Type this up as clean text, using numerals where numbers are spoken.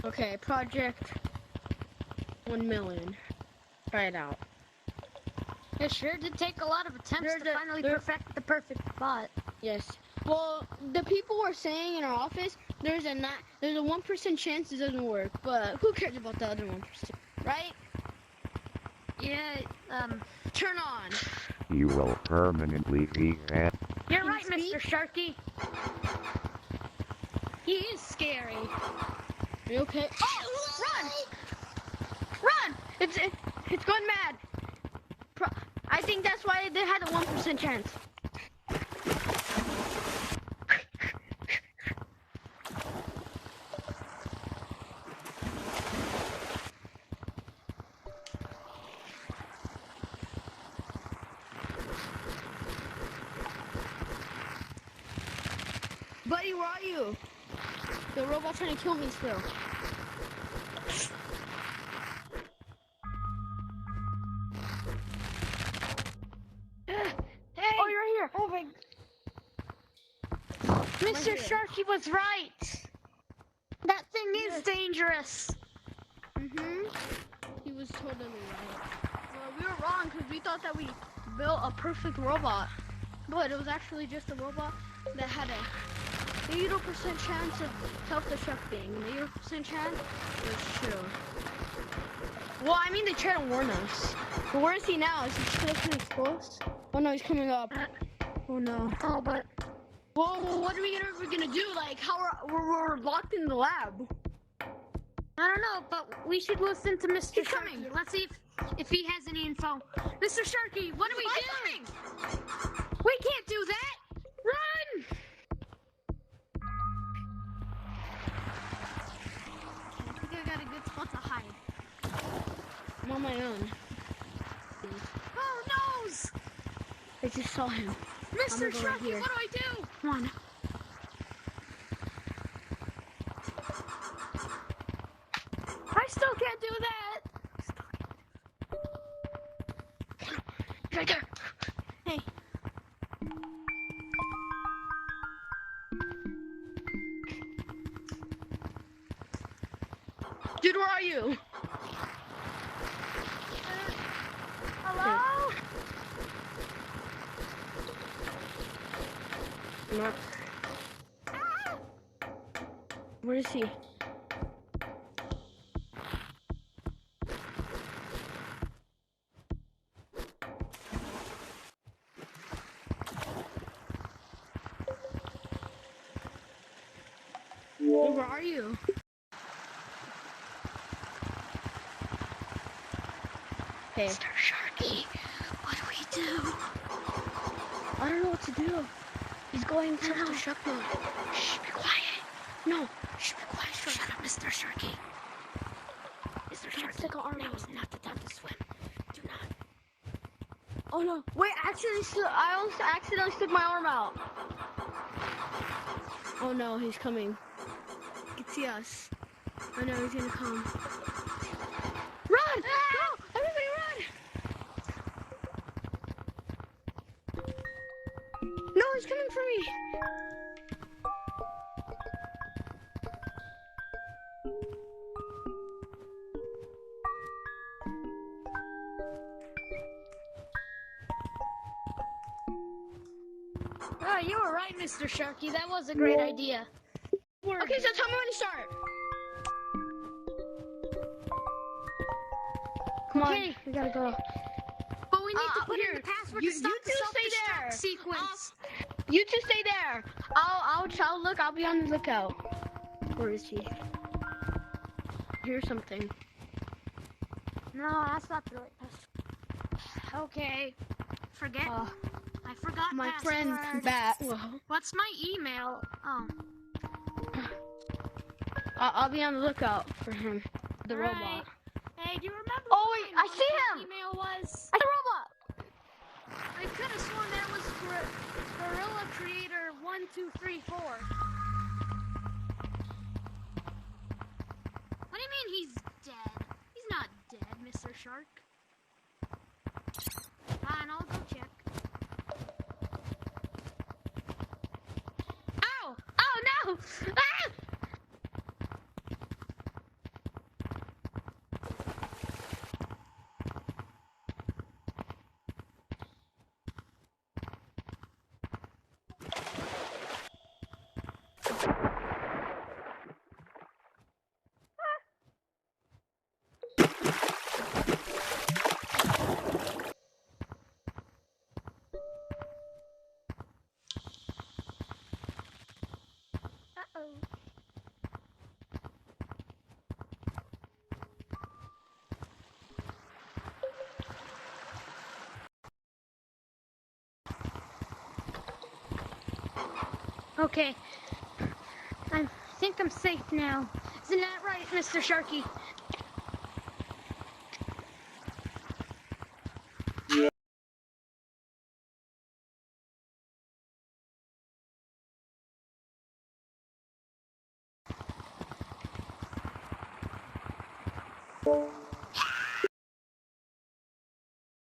Okay, project 1 million. Try it out. It sure did take a lot of attempts to finally perfect the perfect bot. Yes. Well, the people were saying in our office there's a 1% chance it doesn't work, but who cares about the other 1%, right? Yeah. Turn on. You will permanently be dead. You're right, Mr. Sharky. He is scary. Are you okay? Oh, run! Run! It's gone mad. I think that's why they had a 1% chance. Buddy, where are you? The robot's trying to kill me still. Hey! Oh, you're right here. Oh my... Mr. Sharky was right. That thing is dangerous. He was totally right. Well, we were wrong because we thought that we built a perfect robot, but it was actually just a robot that had a 0% chance of self-destructing. And 0% chance was true. Well, I mean, they tried to warn us. But where is he now? Is he still coming close? Oh no, he's coming up. Oh no. Oh, but... Well, what are we gonna do? Like, how we're locked in the lab? I don't know, but we should listen to Mr. He's Sharky. coming. Let's see if he has any info. Mr. Sharky, what are we doing? We can't do that. Run! I think I got a good spot to hide. I'm on my own. Oh, noes! I just saw him. Mr. Sharky, what do I do? Come on. I still can't do that. Right there. Hey. Dude, where are you? Hello? Not. Where is he? Where are you? Hey. Mr. Sharky, what do we do? I don't know what to do. He's going to self-destruct mode. Shh, be quiet. No. Shh, be quiet. Shut up, Mr. Sharky. Mr. Sharky, stick an arm now out. is not the time to swim. Do not. Oh no. Wait, I almost accidentally stuck my arm out. Oh no, he's coming. He can see us. I know he's gonna come. Run! Go! Everybody run! No, he's coming for me. Oh, you were right, Mr. Sharky. That was a great idea. Okay, so tell me when to start. Come on, we gotta go. But we need to put in the password you to stop the two stay self-destruct there. sequence. You two stay there. I'll be on the lookout. Where is he? Here's something. No, that's not the right password. Okay. Forget. I forgot My password. friend Bat. Well, What's my email? Oh. I'll be on the lookout for him. The All robot. right. Hey, do you remember Oh, what wait, my I see mom's him! email was? I see a robot. I could have sworn that was Gorilla Creator 1234. What do you mean he's dead? He's not dead, Mr. Shark. Fine, I'll go check. Ow! Oh no! Ah! Okay. I think I'm safe now. Isn't that right, Mr. Sharky?